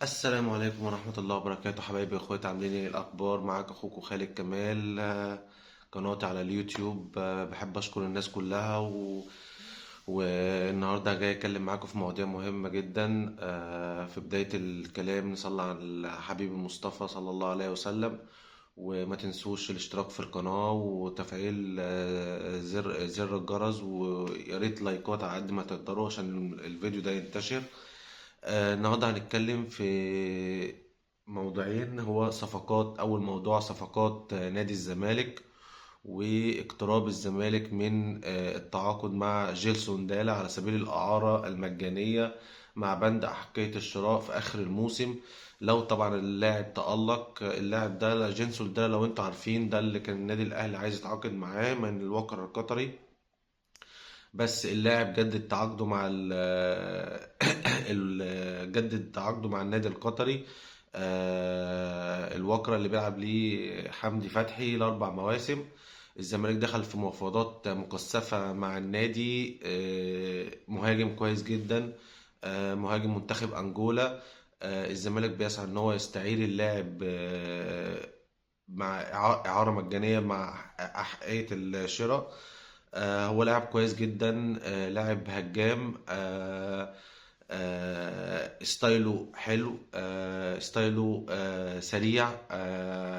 السلام عليكم ورحمة الله وبركاته، حبايبي واخواتي، عاملين ايه؟ الاخبار؟ معاك اخوكم خالد كمال. قناتي على اليوتيوب. بحب اشكر الناس كلها والنهارده جاي اتكلم معاكم في مواضيع مهمة جدا. في بداية الكلام نصلي على الحبيب المصطفى صلى الله عليه وسلم، وما تنسوش الاشتراك في القناة وتفعيل زر الجرس، ويا ريت لايكات على قد ما تقدروا عشان الفيديو ده ينتشر. النهارده هنتكلم في موضوعين. هو صفقات، أول موضوع صفقات نادي الزمالك واقتراب الزمالك من التعاقد مع جيلسون دالا على سبيل الإعارة المجانية مع بند أحقية الشراء في آخر الموسم. لو طبعا اللاعب تألق، اللاعب ده جيلسون دالا لو انتوا عارفين ده اللي كان النادي الأهلي عايز يتعاقد معاه من الوقر القطري، بس اللاعب جدد تعاقده مع جدد تعاقده مع النادي القطري. الوكرة اللي بيلعب ليه حمدي فتحي الأربع مواسم. الزمالك دخل في مفاوضات مكثفة مع النادي. مهاجم كويس جدا، مهاجم منتخب أنجولا. الزمالك بيسعى إن هو يستعير اللاعب مع إعارة مجانية مع أحقية الشراء. هو لاعب كويس جدا، لاعب هجام. ستايله حلو، ستايله سريع،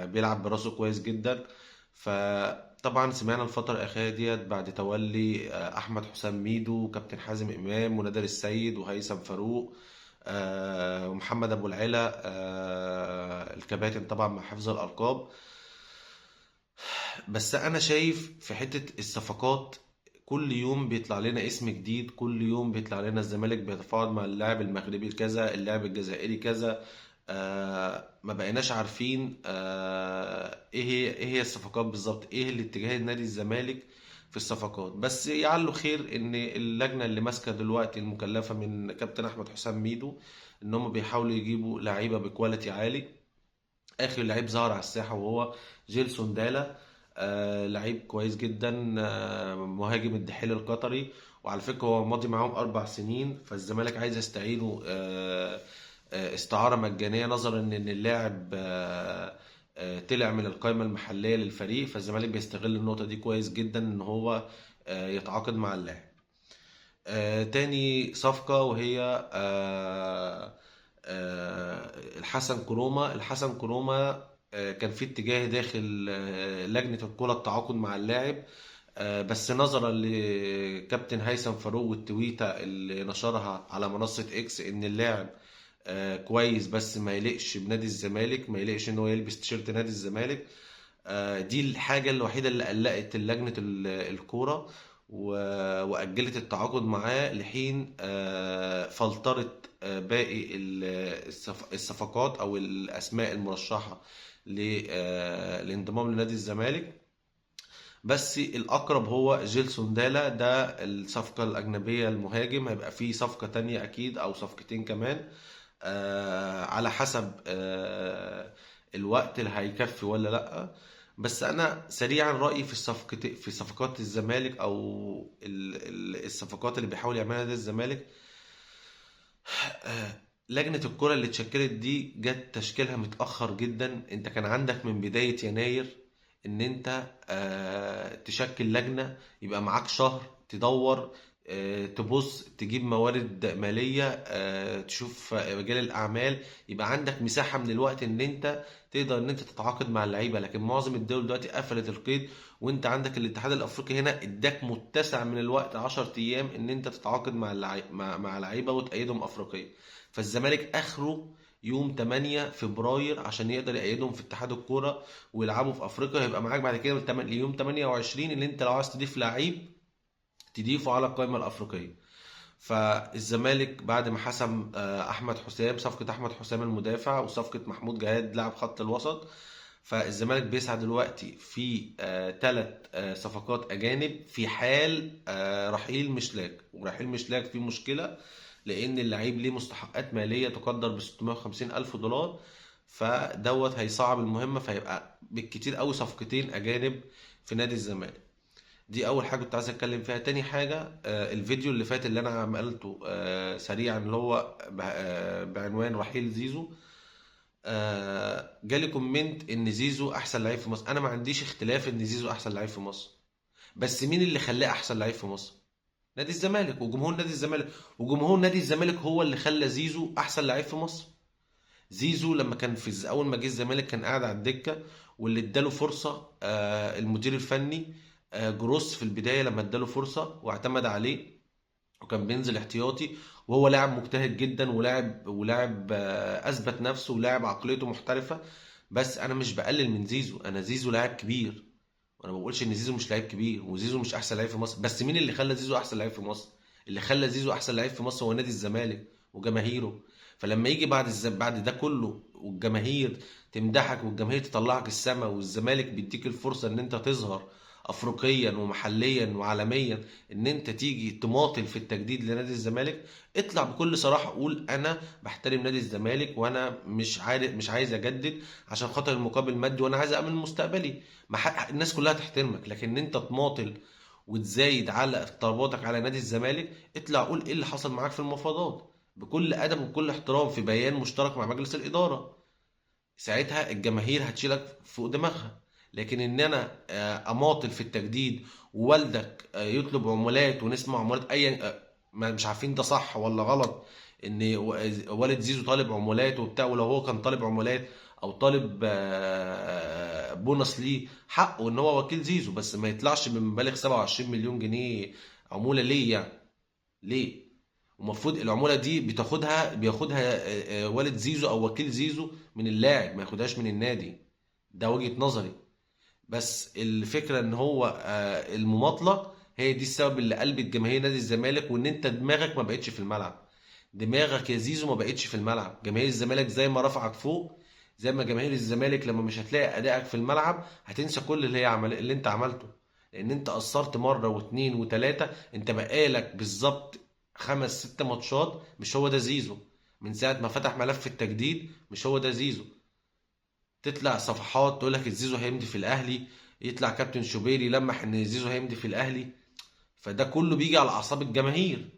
بيلعب براسه كويس جدا. فطبعا سمعنا الفترة الأخيرة ديت بعد تولي أحمد حسام ميدو، كابتن حازم إمام، ونادر السيد، وهيثم فاروق، ومحمد أبو العلا، الكباتن طبعا مع حفظ الألقاب. بس انا شايف في حتة الصفقات كل يوم بيطلع لنا اسم جديد، كل يوم بيطلع لنا الزمالك بيتفاوض مع اللاعب المغربي كذا، اللاعب الجزائري كذا. ما بقيناش عارفين ايه هي الصفقات بالظبط، ايه الاتجاه النادي الزمالك في الصفقات. بس يعلو خير ان اللجنة اللي ماسكة دلوقتي المكلفة من كابتن احمد حسام ميدو ان هم بيحاولوا يجيبوا لعيبة بكواليتي عالي. اخر لعيب ظهر على الساحه وهو جيلسون دالا. لعيب كويس جدا، مهاجم الدحيل القطري. وعلى فكره هو ماضي معاهم 4 سنين، فالزمالك عايز يستعينه استعاره مجانيه، نظرا ان اللاعب طلع من القائمه المحليه للفريق. فالزمالك بيستغل النقطه دي كويس جدا ان هو يتعاقد مع اللاعب. تاني صفقة وهي الحسن كروما. الحسن كروما كان في اتجاه داخل لجنة الكرة التعاقد مع اللاعب، بس نظرا لكابتن هيثم فاروق والتويتة اللي نشرها على منصة اكس ان اللاعب كويس بس ما يليقش بنادي الزمالك، ما يليقش ان هو يلبس تيشيرت نادي الزمالك. دي الحاجة الوحيدة اللي قلقت لجنة الكورة وأجلت التعاقد معاه لحين فلترة باقي الصفقات أو الأسماء المرشحة للانضمام لنادي الزمالك. بس الأقرب هو جيلسون دالا، ده الصفقة الأجنبية المهاجم. هيبقى فيه صفقة تانية أكيد أو صفقتين كمان، على حسب الوقت اللي هيكفي ولا لأ. بس أنا سريعا رأيي في صفقات الزمالك أو الصفقات اللي بيحاول يعملها نادي الزمالك. لجنة الكرة اللي اتشكلت دي جت تشكيلها متأخر جدا. انت كان عندك من بداية يناير ان انت تشكل لجنة، يبقى معاك شهر تدور، تبص تجيب موارد مالية، تشوف رجال الأعمال، يبقى عندك مساحة من الوقت ان انت تقدر ان انت تتعاقد مع اللعيبة. لكن معظم الدول دلوقتي قفلت القيد، وانت عندك الاتحاد الافريقي هنا اداك متسع من الوقت 10 ايام ان انت تتعاقد مع لعيبة وتأيدهم افريقيا. فالزمالك اخره يوم 8 فبراير عشان يقدر يأيدهم في اتحاد الكوره ويلعبوا في افريقيا. هيبقى معاك بعد كده يوم 28 اللي انت لو عايز تضيف لعيب تضيفه على القائمه الافريقيه. فالزمالك بعد ما حسم احمد حسام، صفقه احمد حسام المدافع وصفقه محمود جهاد لاعب خط الوسط، فالزمالك بيسعى دلوقتي في 3 صفقات اجانب في حال رحيل مشلاك. ورحيل مشلاك فيه مشكله لان اللعيب ليه مستحقات ماليه تقدر ب 650 الف دولار، فدوت هيصعب المهمه. فهيبقى بالكتير قوي صفقتين اجانب في نادي الزمالك. دي اول حاجه كنت عايز اتكلم فيها. تاني حاجه، الفيديو اللي فات اللي انا عملته سريعا، اللي هو بعنوان رحيل زيزو، جالي كومنت ان زيزو احسن لعيب في مصر. انا ما عنديش اختلاف ان زيزو احسن لعيب في مصر، بس مين اللي خلاه احسن لعيب في مصر؟ نادي الزمالك وجمهور نادي الزمالك. وجمهور نادي الزمالك هو اللي خلى زيزو احسن لعيب في مصر. زيزو لما كان في اول ما جه الزمالك كان قاعد على الدكه، واللي اداله فرصه المدير الفني جروس في البدايه، لما اداله فرصه واعتمد عليه وكان بينزل احتياطي، وهو لاعب مجتهد جدا، ولاعب اثبت نفسه، ولاعب عقليته محترفه. بس انا مش بقلل من زيزو، انا زيزو لاعب كبير، وانا ما بقولش ان زيزو مش لعيب كبير، وزيزو مش احسن لعيب في مصر. بس مين اللي خلى زيزو احسن لعيب في مصر؟ اللي خلى زيزو احسن لعيب في مصر هو نادي الزمالك وجماهيره. فلما يجي بعد ده كله، والجماهير تمدحك، والجماهير تطلعك السما، والزمالك بيديك الفرصه ان انت تظهر افريقيا ومحليا وعالميا، ان انت تيجي تماطل في التجديد لنادي الزمالك، اطلع بكل صراحه قول انا بحترم نادي الزمالك، وانا مش عايز اجدد عشان خاطر المقابل المادي، وانا عايز امن مستقبلي. الناس كلها تحترمك. لكن ان انت تماطل وتزايد على طلباتك على نادي الزمالك، اطلع قول ايه اللي حصل معاك في المفاوضات بكل ادب وبكل احترام في بيان مشترك مع مجلس الاداره. ساعتها الجماهير هتشيلك فوق دماغها. لكن ان انا اماطل في التجديد، ووالدك يطلب عمولات، ونسمع عمولات ايا مش عارفين ده صح ولا غلط، ان والد زيزو طالب عمولات وبتاع، ولو هو كان طالب عمولات او طالب بونص ليه، حقه ان هو وكيل زيزو، بس ما يطلعش بمبالغ 27 مليون جنيه عمولة ليه يعني؟ ليه؟ ومفروض العمولة دي بياخدها والد زيزو او وكيل زيزو من اللاعب، ما ياخدهاش من النادي. ده وجهة نظري. بس الفكرة ان هو المماطلة هي دي السبب اللي قلبت جماهير نادي الزمالك، وان انت دماغك ما بقتش في الملعب. دماغك يا زيزو ما بقتش في الملعب. جماهير الزمالك زي ما رفعك فوق، زي ما جماهير الزمالك لما مش هتلاقي ادائك في الملعب هتنسى كل اللي انت عملته. لان انت قصرت مرة واثنين وثلاثة. انت بقالك بالظبط 5 6 ماتشات مش هو ده زيزو. من ساعة ما فتح ملف التجديد مش هو ده زيزو. تطلع صفحات تقول لك الزيزو هيمضي في الاهلي، يطلع كابتن شوبيري لمح ان زيزو هيمضي في الاهلي. فده كله بيجي على اعصاب الجماهير.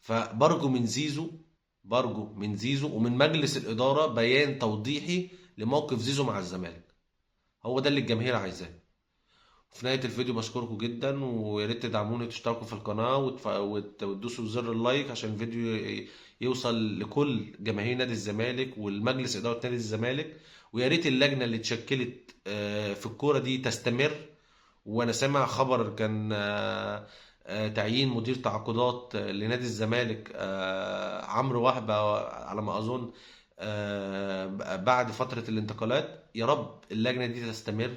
برجو من زيزو ومن مجلس الاداره بيان توضيحي لموقف زيزو مع الزمالك. هو ده اللي الجماهير عايزاه. في نهايه الفيديو بشكركم جدا، ويا ريت تدعموني وتشتركوا في القناه وتدوسوا زر اللايك عشان الفيديو يوصل لكل جماهير نادي الزمالك والمجلس اداره نادي الزمالك. ويا ريت اللجنه اللي اتشكلت في الكوره دي تستمر. وانا سامع خبر كان تعيين مدير تعاقدات لنادي الزمالك عمرو وهبة على ما اظن بعد فترة الانتقالات. يا رب اللجنة دي تستمر،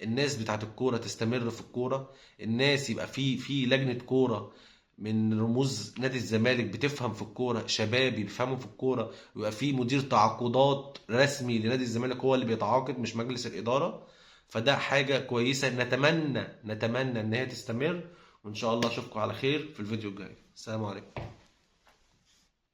الناس بتاعت الكورة تستمر في الكورة، الناس يبقى في لجنة كورة من رموز نادي الزمالك بتفهم في الكورة، شباب يفهموا في الكورة، ويبقى في مدير تعاقدات رسمي لنادي الزمالك هو اللي بيتعاقد مش مجلس الإدارة. فده حاجة كويسة، نتمنى ان هي تستمر. وان شاء الله اشوفكم على خير في الفيديو الجاي. السلام عليكم.